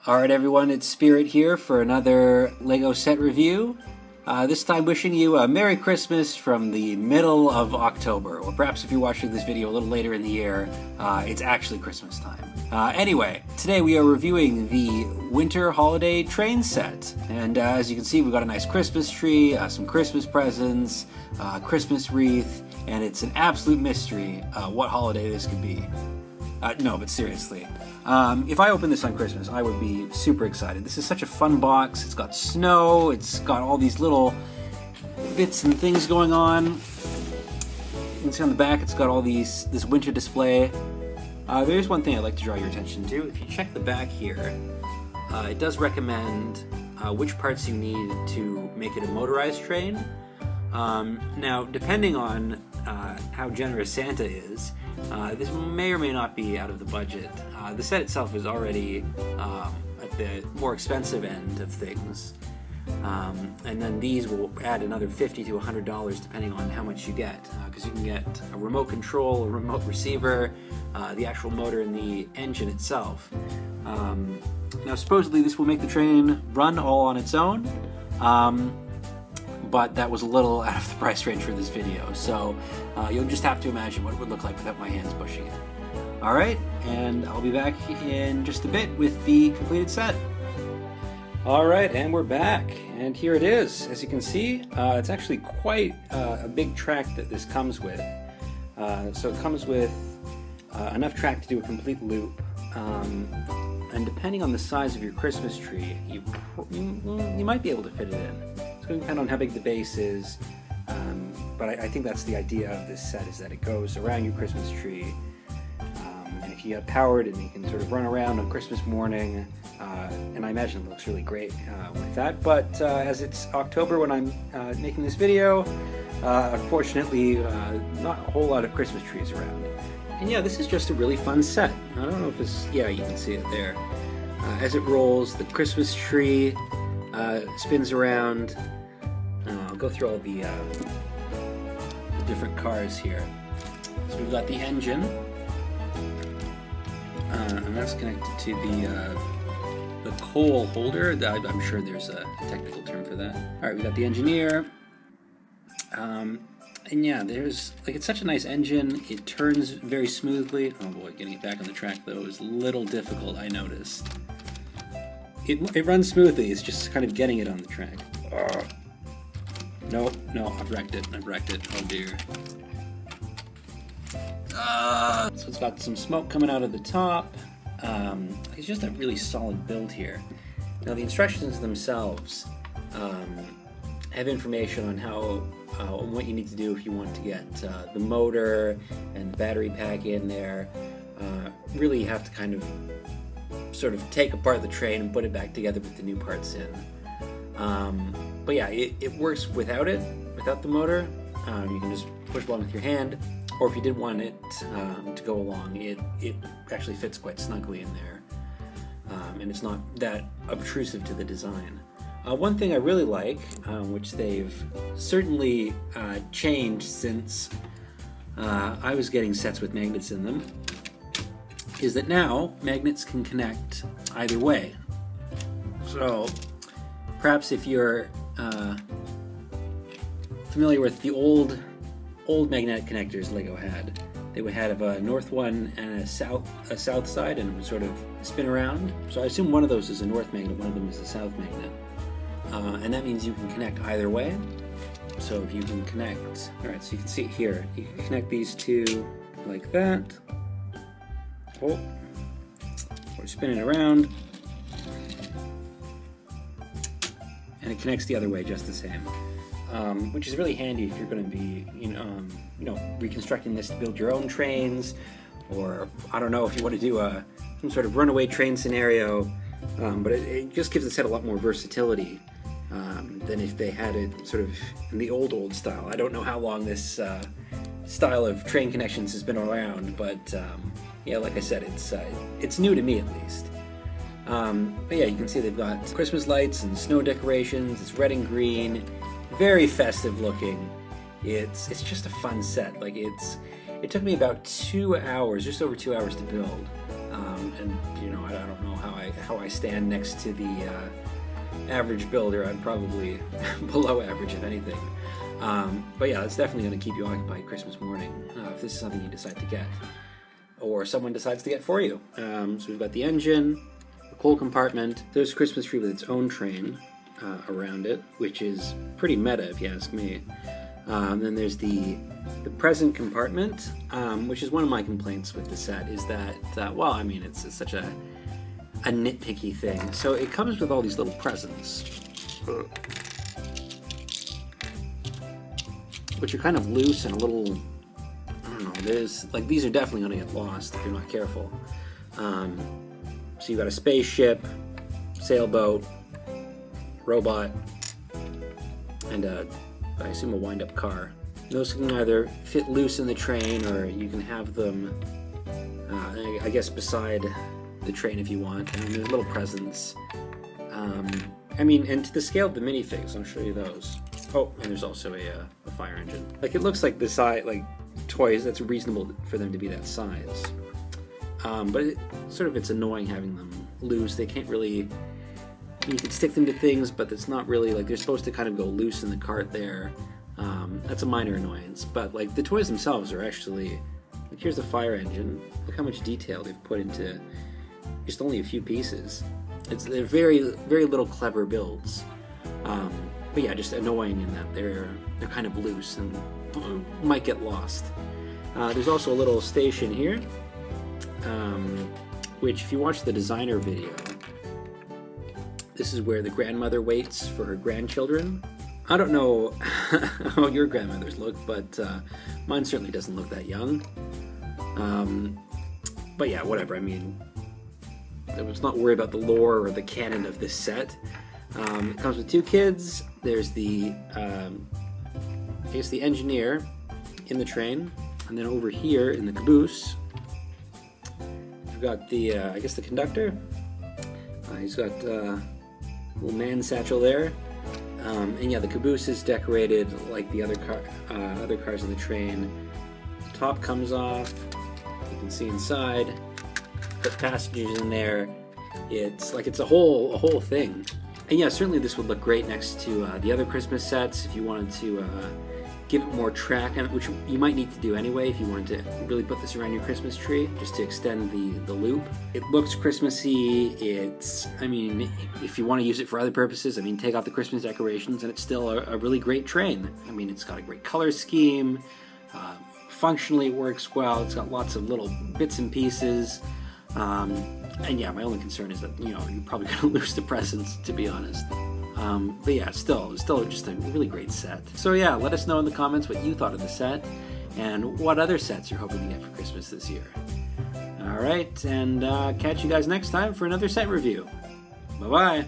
Alright everyone, it's Spirit here for another LEGO set review. This time wishing you a Merry Christmas from the middle of October, or perhaps if you're watching this video a little later in the year, it's actually Christmas time. Anyway, today we are reviewing the Winter Holiday Train set, and as you can see we've got a nice Christmas tree, some Christmas presents, Christmas wreath, and it's an absolute mystery what holiday this could be. No, but seriously. If I opened this on Christmas, I would be super excited. This is such a fun box. It's got snow. It's got all these little bits and things going on. You can see on the back, it's got all this winter display. There's one thing I'd like to draw your attention to. If you check the back here, it does recommend which parts you need to make it a motorized train. Now, depending on how generous Santa is, this may or may not be out of the budget. The set itself is already at the more expensive end of things, and then these will add another $50 to $100 depending on how much you get, because you can get a remote control, a remote receiver, the actual motor, and the engine itself. Now supposedly this will make the train run all on its own, but that was a little out of the price range for this video, so you'll just have to imagine what it would look like without my hands pushing it. Alright, and I'll be back in just a bit with the completed set. Alright, and we're back, and here it is. As you can see, it's actually quite a big track that this comes with. So it comes with enough track to do a complete loop, and depending on the size of your Christmas tree, you might be able to fit it in. It's going to depend on how big the base is, but I think that's the idea of this set, is that it goes around your Christmas tree, and if you have powered and you can sort of run around on Christmas morning, and I imagine it looks really great with that, but as it's October when I'm making this video, unfortunately not a whole lot of Christmas trees around. And yeah, this is just a really fun set. I don't know if this, yeah, you can see it there. As it rolls, the Christmas tree spins around. I'll go through all the different cars here. So we've got the engine, and that's connected to the coal holder. I'm sure there's a technical term for that. All right, we got the engineer. And yeah, it's such a nice engine. It turns very smoothly. Oh boy, getting it back on the track though is a little difficult, I noticed. It runs smoothly, it's just kind of getting it on the track. No, I've wrecked it, oh dear. So it's got some smoke coming out of the top. It's just a really solid build here. Now the instructions themselves have information on what you need to do if you want to get the motor and the battery pack in there. Really you have to kind of sort of take apart the train and put it back together with the new parts in. But yeah, it works without the motor. You can just push along with your hand, or if you did want it to go along, it actually fits quite snugly in there, and it's not that obtrusive to the design. One thing I really like, which they've certainly changed since I was getting sets with magnets in them, is that now magnets can connect either way. So perhaps if you're familiar with the old magnetic connectors LEGO had, they would have a north one and a south side, and it would sort of spin around. So I assume one of those is a north magnet, one of them is a south magnet. And that means you can connect either way. So if you can connect, alright, so you can see it here, you can connect these two like that. Oh, or spin it around, and it connects the other way just the same, which is really handy if you're going to be, reconstructing this to build your own trains, or I don't know if you want to do some sort of runaway train scenario. But it just gives the set a lot more versatility than if they had it sort of in the old style. I don't know how long this style of train connections has been around, but yeah, like I said, it's new to me at least. But yeah, you can see they've got Christmas lights and snow decorations. It's red and green, very festive looking. It's just a fun set. It took me about 2 hours, just over 2 hours to build. and you know, I don't know how I stand next to the average builder. I'm probably below average, if anything. But yeah, it's definitely going to keep you occupied Christmas morning if this is something you decide to get, or someone decides to get for you. So we've got the engine, the coal compartment. There's a Christmas tree with its own train around it, which is pretty meta if you ask me. Then there's the present compartment, which is one of my complaints with the set, is that, well, I mean, it's such a nitpicky thing. So it comes with all these little presents, which are kind of loose and a little, I don't know, there's, like, these are definitely going to get lost if you're not careful. So you've got a spaceship, sailboat, robot, and I assume a wind-up car. Those can either fit loose in the train, or you can have them, I guess, beside the train if you want. And there's little presents. I mean, and to the scale of the minifigs, I'll show you those. Oh, and there's also a fire engine. Like, it looks like the size, like toys, that's reasonable for them to be that size. But it's annoying having them loose. They can't really, you can stick them to things, but it's not really, like, they're supposed to kind of go loose in the cart there. That's a minor annoyance, but like the toys themselves are actually, like, here's the fire engine. Look how much detail they've put into just only a few pieces. They're very, very little clever builds. But yeah, just annoying in that they're kind of loose and might get lost. There's also a little station here, which if you watch the designer video, this is where the grandmother waits for her grandchildren. I don't know how your grandmothers look, but mine certainly doesn't look that young. But yeah, whatever. I mean, let's not worry about the lore or the canon of this set. It comes with two kids. There's the, I guess, the engineer in the train, and then over here in the caboose, we've got the, I guess, the conductor. He's got a little man satchel there. And yeah, the caboose is decorated like the other cars in the train. The top comes off. You can see inside. Put passengers in there. It's like it's a whole thing. And yeah, certainly this would look great next to the other Christmas sets if you wanted to give it more track, which you might need to do anyway if you wanted to really put this around your Christmas tree, just to extend the loop. It looks Christmassy. I mean, if you want to use it for other purposes, I mean, take out the Christmas decorations and it's still a really great train. I mean, it's got a great color scheme. Functionally, it works well. It's got lots of little bits and pieces. And yeah, my only concern is that, you know, you're probably going to lose the presents, to be honest. But yeah, still just a really great set. So yeah, let us know in the comments what you thought of the set and what other sets you're hoping to get for Christmas this year. Alright, and catch you guys next time for another set review. Bye-bye!